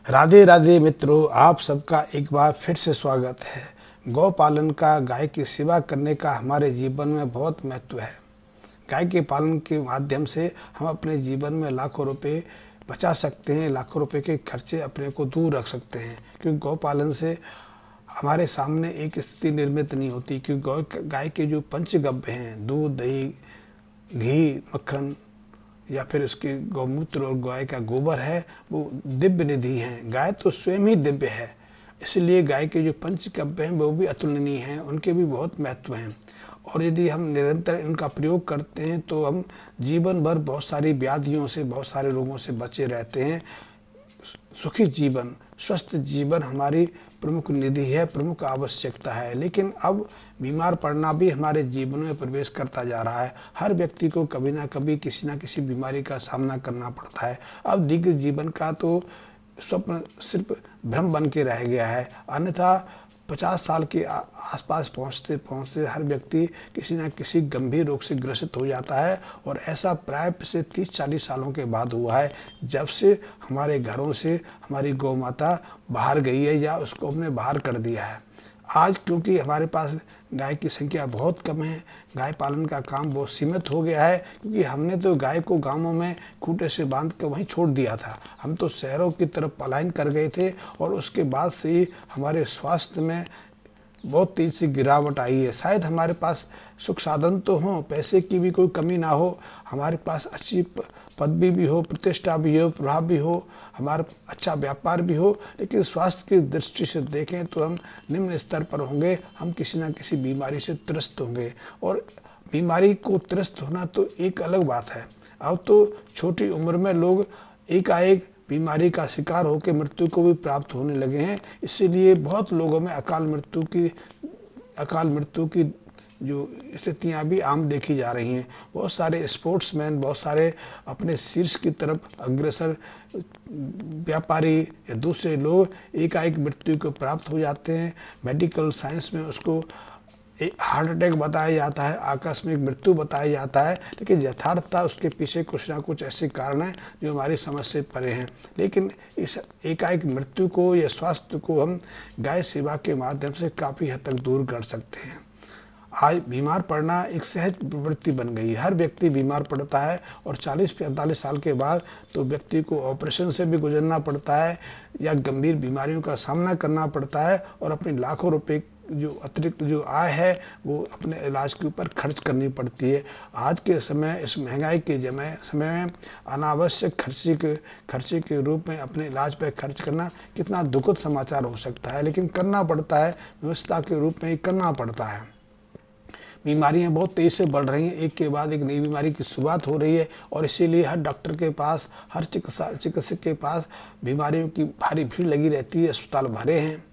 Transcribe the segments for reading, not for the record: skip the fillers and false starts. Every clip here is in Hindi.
राधे राधे मित्रों, आप सबका एक बार फिर से स्वागत है। गौ पालन का, गाय की सेवा करने का हमारे जीवन में बहुत महत्व है। गाय के पालन के माध्यम से हम अपने जीवन में लाखों रुपए बचा सकते हैं, लाखों रुपए के खर्चे अपने को दूर रख सकते हैं। क्योंकि गौ पालन से हमारे सामने एक स्थिति निर्मित नहीं होती। क्योंकि गाय के जो पंचगव्य हैं, दूध, दही, घी, मक्खन या फिर उसके गौमूत्र और गाय का गोबर है, वो दिव्य निधि हैं। गाय तो स्वयं ही दिव्य है, इसलिए गाय के जो पंचगव्य हैं वो भी अतुलनीय हैं, उनके भी बहुत महत्व हैं। और यदि हम निरंतर इनका प्रयोग करते हैं तो हम जीवन भर बहुत सारी व्याधियों से, बहुत सारे रोगों से बचे रहते हैं। सुखी जीवन, स्वस्थ जीवन हमारी प्रमुख निधि है, प्रमुख आवश्यकता है। लेकिन अब बीमार पड़ना भी हमारे जीवन में प्रवेश करता जा रहा है। हर व्यक्ति को कभी ना कभी किसी ना किसी बीमारी का सामना करना पड़ता है। अब दीर्घ जीवन का तो स्वप्न सिर्फ भ्रम बन के रह गया है। अन्यथा 50 साल के आसपास पहुंचते पहुंचते हर व्यक्ति किसी न किसी गंभीर रोग से ग्रसित हो जाता है। और ऐसा प्राय से 30-40 सालों के बाद हुआ है, जब से हमारे घरों से हमारी गौ माता बाहर गई है या उसको हमने बाहर कर दिया है। आज क्योंकि हमारे पास गाय की संख्या बहुत कम है, गाय पालन का काम बहुत सीमित हो गया है। क्योंकि हमने तो गाय को गांवों में खूंटे से बांध कर वहीं छोड़ दिया था। हम तो शहरों की तरफ पलायन कर गए थे और उसके बाद से ही हमारे स्वास्थ्य में बहुत तेज़ से गिरावट आई है। शायद हमारे पास सुख साधन तो हों, पैसे की भी कोई कमी ना हो, हमारे पास अच्छी पदवी भी हो, प्रतिष्ठा भी हो, प्रभाव भी हो, हमारा अच्छा व्यापार भी हो, लेकिन स्वास्थ्य की दृष्टि से देखें तो हम निम्न स्तर पर होंगे। हम किसी न किसी बीमारी से त्रस्त होंगे। और बीमारी को त्रस्त होना तो एक अलग बात है। अब तो छोटी उम्र में लोग एकाएक बीमारी का शिकार होकर मृत्यु को भी प्राप्त होने लगे हैं। इसीलिए बहुत लोगों में अकाल मृत्यु की जो स्थितियाँ भी आम देखी जा रही हैं। बहुत सारे स्पोर्ट्समैन, बहुत सारे अपने शीर्ष की तरफ अग्रसर व्यापारी या दूसरे लोग एकाएक मृत्यु को प्राप्त हो जाते हैं। मेडिकल साइंस में उसको एक हार्ट अटैक बताया जाता है, आकस्मिक मृत्यु बताया जाता है, लेकिन यथार्थता उसके पीछे कुछ ना कुछ ऐसे कारण हैं जो हमारी समझ से परे हैं। लेकिन इस एकाएक मृत्यु को या स्वास्थ्य को हम गाय सेवा के माध्यम से काफ़ी हद तक दूर कर सकते हैं। आज बीमार पड़ना एक सहज प्रवृत्ति बन गई है। हर व्यक्ति बीमार पड़ता है और 40-45 साल के बाद तो व्यक्ति को ऑपरेशन से भी गुजरना पड़ता है या गंभीर बीमारियों का सामना करना पड़ता है और अपने लाखों रुपए जो अतिरिक्त जो आय है वो अपने इलाज के ऊपर खर्च करनी पड़ती है। आज के समय, इस महंगाई के समय में अनावश्यक खर्चे के रूप में अपने इलाज पर खर्च करना कितना दुखद समाचार हो सकता है, लेकिन करना पड़ता है, व्यवस्था के रूप में ही करना पड़ता है। बीमारियां बहुत तेज़ी से बढ़ रही हैं, एक के बाद एक नई बीमारी की शुरुआत हो रही है और इसीलिए हर डॉक्टर के पास, हर चिकित्सक के पास बीमारियों की भारी भीड़ लगी रहती है। अस्पताल भरे हैं,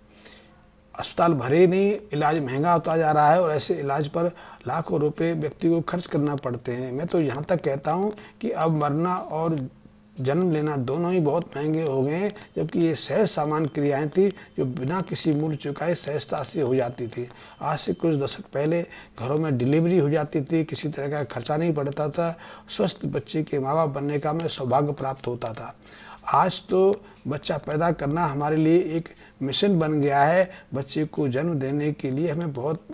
अस्पताल भरे नहीं, इलाज महंगा होता जा रहा है और ऐसे इलाज पर लाखों रुपए व्यक्ति को खर्च करना पड़ते हैं। मैं तो यहाँ तक कहता हूँ कि अब मरना और जन्म लेना दोनों ही बहुत महंगे हो गए हैं, जबकि ये सहज सामान्य क्रियाएं थी जो बिना किसी मूल्य चुकाए सहजता से हो जाती थी। आज से कुछ दशक पहले घरों में डिलीवरी हो जाती थी, किसी तरह का खर्चा नहीं पड़ता था, स्वस्थ बच्चे के माँ बाप बनने का हमें सौभाग्य प्राप्त होता था। आज तो बच्चा पैदा करना हमारे लिए एक मिशन बन गया है। बच्चे को जन्म देने के लिए हमें बहुत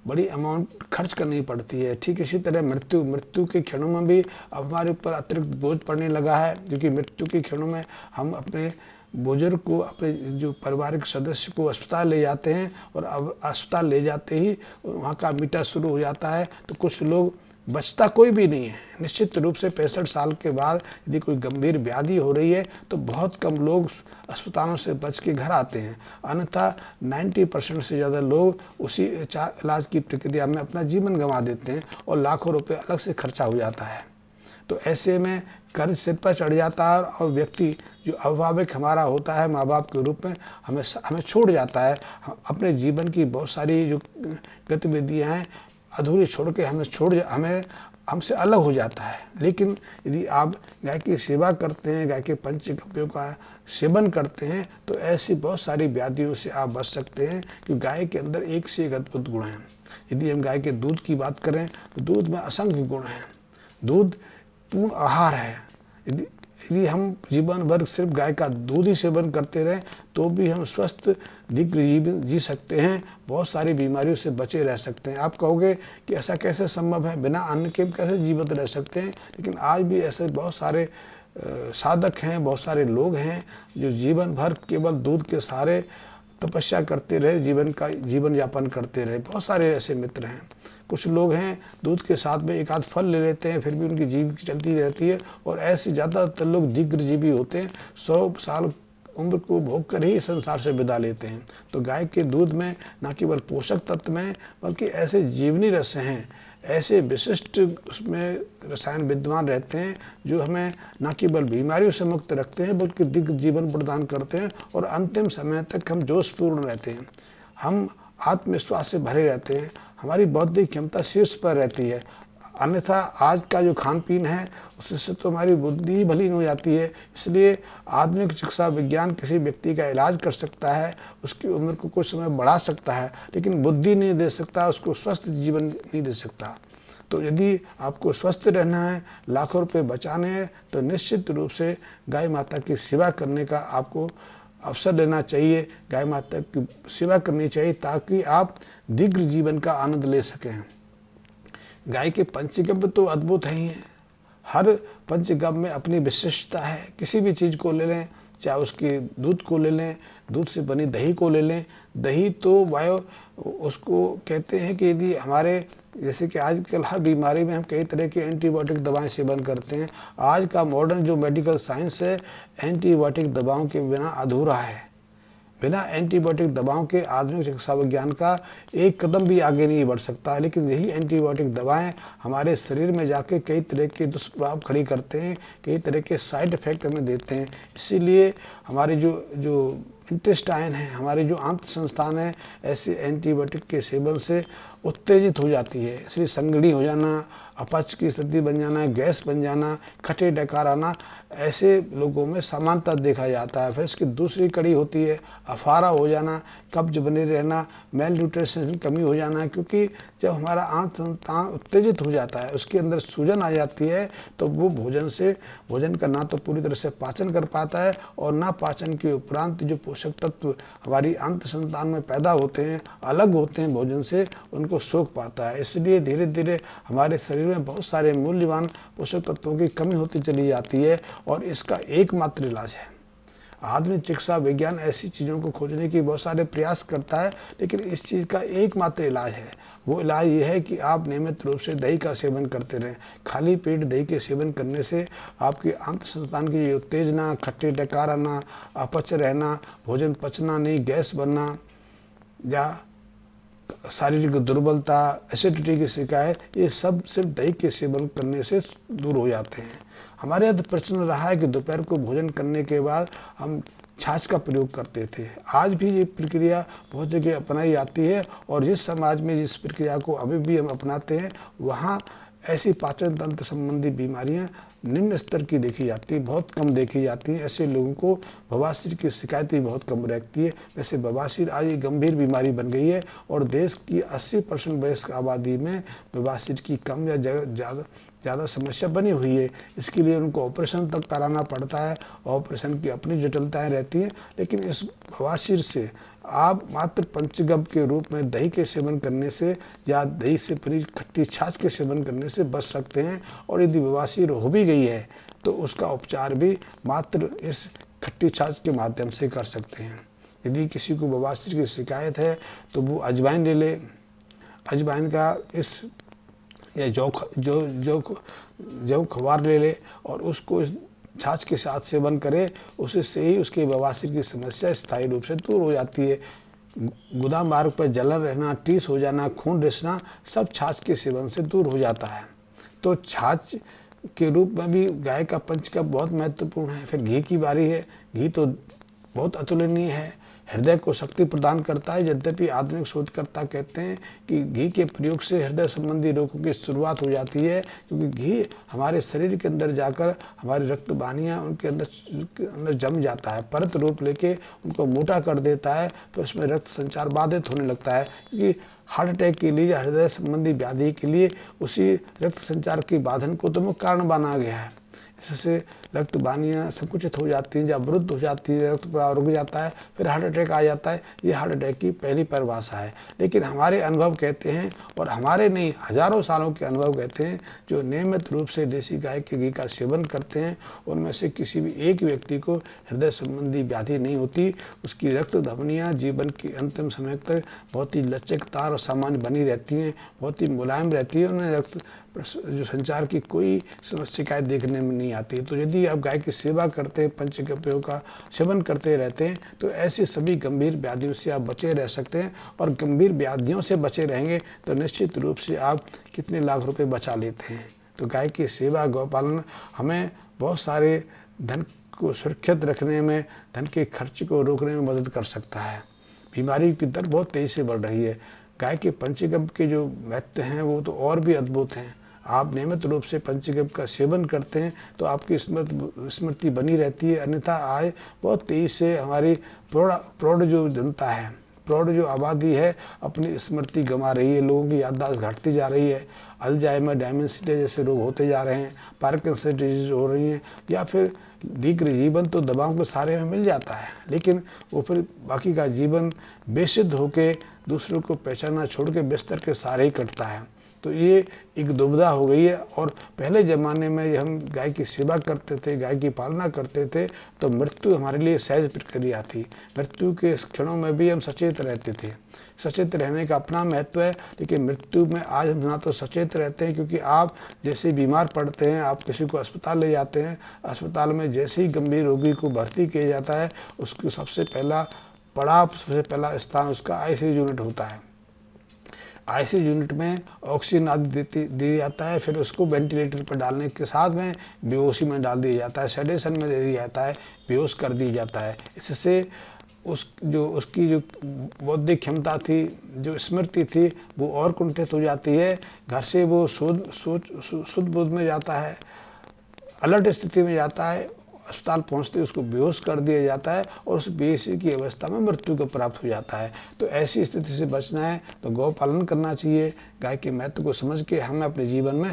बड़ी अमाउंट खर्च करनी पड़ती है। ठीक इसी तरह मृत्यु के क्षणों में भी अब हमारे ऊपर अतिरिक्त बोझ पड़ने लगा है, क्योंकि मृत्यु के क्षणों में हम अपने बुजुर्ग को, अपने जो पारिवारिक सदस्य को अस्पताल ले जाते हैं और अब अस्पताल ले जाते ही वहाँ का मीटर शुरू हो जाता है। तो कुछ लोग, बचता कोई भी नहीं है। निश्चित रूप से 65 साल के बाद यदि कोई गंभीर व्याधि हो रही है तो बहुत कम लोग अस्पतालों से बच के घर आते हैं। अन्यथा 90% से ज़्यादा लोग उसी इलाज की प्रक्रिया में अपना जीवन गंवा देते हैं और लाखों रुपए अलग से खर्चा हो जाता है। तो ऐसे में कर्ज सिर पर चढ़ जाता है और व्यक्ति जो अभिभावक हमारा होता है माँ बाप के रूप में हमें छोड़ जाता है। अपने जीवन की बहुत सारी जो गतिविधियाँ हैं अधूरी छोड़ के हमें हमसे अलग हो जाता है। लेकिन यदि आप गाय की सेवा करते हैं, गाय के पंचगव्यों का सेवन करते हैं, तो ऐसी बहुत सारी व्याधियों से आप बच सकते हैं। क्योंकि गाय के अंदर एक से एक अद्भुत गुण हैं। यदि हम गाय के दूध की बात करें तो दूध में असंख्य गुण हैं। दूध पूर्ण आहार है। यदि यदि हम जीवन भर सिर्फ गाय का दूध ही सेवन करते रहें तो भी हम स्वस्थ दीर्घ जीवन जी सकते हैं, बहुत सारी बीमारियों से बचे रह सकते हैं। आप कहोगे कि ऐसा कैसे संभव है, बिना अन्न के कैसे जीवित रह सकते हैं? लेकिन आज भी ऐसे बहुत सारे साधक हैं, बहुत सारे लोग हैं जो जीवन भर केवल दूध के सहारे तपस्या करते रहे, जीवन यापन करते रहे। बहुत सारे ऐसे मित्र हैं। कुछ लोग हैं दूध के साथ में एक आध फल ले लेते हैं, फिर भी उनकी जीवन चलती रहती है, और ऐसे ज़्यादातर लोग दीर्घजीवी होते हैं, 100 साल उम्र को भोग कर ही संसार से विदा लेते हैं। तो गाय के दूध में न केवल पोषक तत्व हैं बल्कि ऐसे जीवनी रस हैं, ऐसे विशिष्ट उसमें रसायन विद्यमान रहते हैं जो हमें न केवल बीमारियों से मुक्त रखते हैं बल्कि दीर्घ जीवन प्रदान करते हैं, और अंतिम समय तक हम जोशपूर्ण रहते हैं, हम आत्मविश्वास से भरे रहते हैं, हमारी बौद्धिक क्षमता शीर्ष पर रहती है। अन्यथा आज का जो खान पीन है उससे तो हमारी बुद्धि भली हो जाती है। इसलिए आधुनिक चिकित्सा विज्ञान किसी व्यक्ति का इलाज कर सकता है, उसकी उम्र को कुछ समय बढ़ा सकता है, लेकिन बुद्धि नहीं दे सकता, उसको स्वस्थ जीवन नहीं दे सकता। तो यदि आपको स्वस्थ रहना है, लाखों रुपए बचाने हैं, तो निश्चित रूप से गाय माता की सेवा करने का आपको अवसर लेना चाहिए, गाय माता की सेवा करनी चाहिए ताकि आप दीर्घ जीवन का आनंद ले सकें। गाय के पंचगव्य तो अद्भुत है ही हैं। हर पंचगव्य में अपनी विशिष्टता है। किसी भी चीज़ को ले लें, चाहे उसके दूध को ले लें, दूध से बनी दही को ले लें। दही तो वायु उसको कहते हैं कि यदि हमारे जैसे कि आजकल हर बीमारी में हम कई तरह की एंटीबायोटिक दवाएं सेवन करते हैं। आज का मॉडर्न जो मेडिकल साइंस है एंटीबायोटिक दवाओं के बिना अधूरा है। बिना एंटीबायोटिक दवाओं के आधुनिक चिकित्सा विज्ञान का एक कदम भी आगे नहीं बढ़ सकता। लेकिन यही एंटीबायोटिक दवाएं हमारे शरीर में जाके कई तरह के दुष्प्रभाव खड़ी करते हैं, कई तरह के साइड इफेक्ट हमें देते हैं। इसीलिए हमारे जो इंटेस्टाइन है, हमारे जो आंत संस्थान है, ऐसे एंटीबायोटिक के सेवन से उत्तेजित हो जाती है। इसलिए संगड़ी हो जाना, अपच की स्थिति बन जाना, गैस बन जाना, खट्टे डकार आना, ऐसे लोगों में सामान्यतः देखा जाता है। फिर इसकी दूसरी कड़ी होती है अफारा हो जाना, कब्ज बने रहना, मेल न्यूट्रिशन की कमी हो जाना। क्योंकि जब हमारा आंत संतान उत्तेजित हो जाता है, उसके अंदर सूजन आ जाती है, तो वो भोजन का ना तो पूरी तरह से पाचन कर पाता है, और ना पाचन के उपरांत जो पोषक तत्व हमारी आंत संतान में पैदा होते हैं, अलग होते हैं भोजन से, उनको सोख पाता है। इसलिए धीरे धीरे हमारे शरीर में बहुत सारे मूल्यवान पोषक तत्वों की कमी होती चली जाती है, और इसका एकमात्र इलाज है। आधुनिक चिकित्सा विज्ञान ऐसी चीज़ों को खोजने की बहुत सारे प्रयास करता है, लेकिन इस चीज़ का एकमात्र इलाज है। वो इलाज ये है कि आप नियमित रूप से दही का सेवन करते रहें। खाली पेट दही के सेवन करने से आपकी आंत संतान की उत्तेजना, खट्टे डकार आना, अपच रहना, भोजन पचना नहीं, गैस बनना या शारीरिक दुर्बलता, एसिडिटी की शिकायत, ये सब सिर्फ दही के सेवन करने से दूर हो जाते हैं। हमारे यहाँ प्रचलन रहा है कि दोपहर को भोजन करने के बाद हम छाछ का प्रयोग करते थे। आज भी ये प्रक्रिया बहुत जगह अपनाई जाती है, और जिस समाज में जिस प्रक्रिया को अभी भी हम अपनाते हैं वहाँ ऐसी पाचन तंत्र संबंधी बीमारियाँ निम्न स्तर की देखी जाती है, बहुत कम देखी जाती हैं। ऐसे लोगों को बवासीर की शिकायत भी बहुत कम रहती है। वैसे बवासीर आज एक गंभीर बीमारी बन गई है, और देश की 80% वयस्क आबादी में बवासीर की कम या ज़्यादा समस्या बनी हुई है। इसके लिए उनको ऑपरेशन तक कराना पड़ता है, ऑपरेशन की अपनी जटिलताएँ रहती हैं। लेकिन इस बवासीर से आप मात्र पंचगव्य के रूप में दही के सेवन करने से या दही से भरी खट्टी छाछ के सेवन करने से बच सकते हैं। और यदि बवासीर हो भी गई है तो उसका उपचार भी मात्र इस खट्टी छाछ के माध्यम से कर सकते हैं। यदि किसी को बवासीर की शिकायत है तो वो अजवाइन ले ले। अजवाइन का इस या जौ खवार ले ले और उसको छाछ के साथ सेवन करे, उससे ही उसके बवासीर की समस्या स्थायी रूप से दूर हो जाती है। गुदा मार्ग पर जलन रहना, टीस हो जाना, खून रिसना, सब छाछ के सेवन से दूर हो जाता है। तो छाछ के रूप में भी गाय का पंचगव्य बहुत महत्वपूर्ण है। फिर घी की बारी है। घी तो बहुत अतुलनीय है, हृदय को शक्ति प्रदान करता है। यद्यपि आधुनिक शोधकर्ता कहते हैं कि घी के प्रयोग से हृदय संबंधी रोगों की शुरुआत हो जाती है, क्योंकि घी हमारे शरीर के अंदर जाकर हमारी रक्त वाहिनियाँ उनके अंदर जम जाता है, परत रूप लेके उनको मोटा कर देता है। तो उसमें रक्त संचार बाधित होने लगता है, क्योंकि हार्ट अटैक के लिए या हृदय संबंधी व्याधि के लिए उसी रक्त संचार के बाधन को तो मुख्य कारण बना गया है। इससे रक्त वाहिनियाँ संकुचित हो जाती हैं, जब अवरुद्ध हो जाती है, रक्त प्रवाह रुक जाता है, फिर हार्ट अटैक आ जाता है। ये हार्ट अटैक की पहली परिभाषा है। लेकिन हमारे अनुभव कहते हैं, और हमारे नहीं हजारों सालों के अनुभव कहते हैं, जो नियमित रूप से देसी गाय के घी का सेवन करते हैं उनमें से किसी भी एक व्यक्ति को हृदय संबंधी व्याधि नहीं होती। उसकी रक्त धमनियाँ जीवन के अंतिम समय तक बहुत ही लचकदार और सामान्य बनी रहती हैं, बहुत ही मुलायम रहती है। उन्हें रक्त जो संचार की कोई शिकायत देखने में नहीं आती। तो यदि आप गाय की सेवा करते हैं, पंचगव्यों का सेवन करते रहते हैं, तो ऐसी सभी गंभीर व्याधियों से आप बचे रह सकते हैं। और गंभीर व्याधियों से बचे रहेंगे तो निश्चित रूप से आप कितने लाख रुपए बचा लेते हैं। तो गाय की सेवा, गौपालन हमें बहुत सारे धन को सुरक्षित रखने में, धन के खर्च को रोकने में मदद कर सकता है। बीमारी की दर बहुत तेज़ी से बढ़ रही है। गाय के पंचगव्य के जो महत्व हैं वो तो और भी अद्भुत हैं। आप नियमित रूप से पंचगव्य का सेवन करते हैं तो आपकी स्मृति बनी रहती है। अन्यथा आय बहुत तेज़ी से हमारी प्रौढ़ जो जनता है, प्रौढ़ जो आबादी है, अपनी स्मृति गंवा रही है। लोगों की याददाश्त घटती जा रही है। अल्जाइमर, डेमेंशिया जैसे रोग होते जा रहे हैं, पार्किंसन डिजीज हो रही हैं, या फिर दीर्घ जीवन तो दवाओं के सहारे में मिल जाता है, लेकिन वो फिर बाकी का जीवन बेसिद्ध होके दूसरों को पहचानना छोड़ के बिस्तर के सहारे ही कटता है। तो ये एक दुविधा हो गई है। और पहले ज़माने में हम गाय की सेवा करते थे, गाय की पालना करते थे, तो मृत्यु हमारे लिए सहज प्रक्रिया थी। मृत्यु के क्षणों में भी हम सचेत रहते थे। सचेत रहने का अपना महत्व है, लेकिन मृत्यु में आज हम ना तो सचेत रहते हैं, क्योंकि आप जैसे बीमार पड़ते हैं, आप किसी को अस्पताल ले जाते हैं, अस्पताल में जैसे ही गंभीर रोगी को भर्ती किया जाता है, उसको सबसे पहला पड़ाव, सबसे पहला स्थान उसका आईसीयू यूनिट होता है। आईसीयू यूनिट में ऑक्सीजन आदि दिया जाता है, फिर उसको वेंटिलेटर पर डालने के साथ में बेहोशी में डाल दिया जाता है, सेडेशन में दे दिया जाता है, बेहोश कर दिया जाता है। इससे उसकी जो बौद्धिक क्षमता थी, जो स्मृति थी, वो और कुंठित हो जाती है। घर से वो शुद्ध बुद्ध में जाता है, अलर्ट स्थिति में जाता है। अस्पताल पहुंचते उसको बेहोश कर दिया जाता है और उस बेहोशी की अवस्था में मृत्यु को प्राप्त हो जाता है। तो ऐसी स्थिति से बचना है तो गौ पालन करना चाहिए। गाय के महत्व को समझ के हमें अपने जीवन में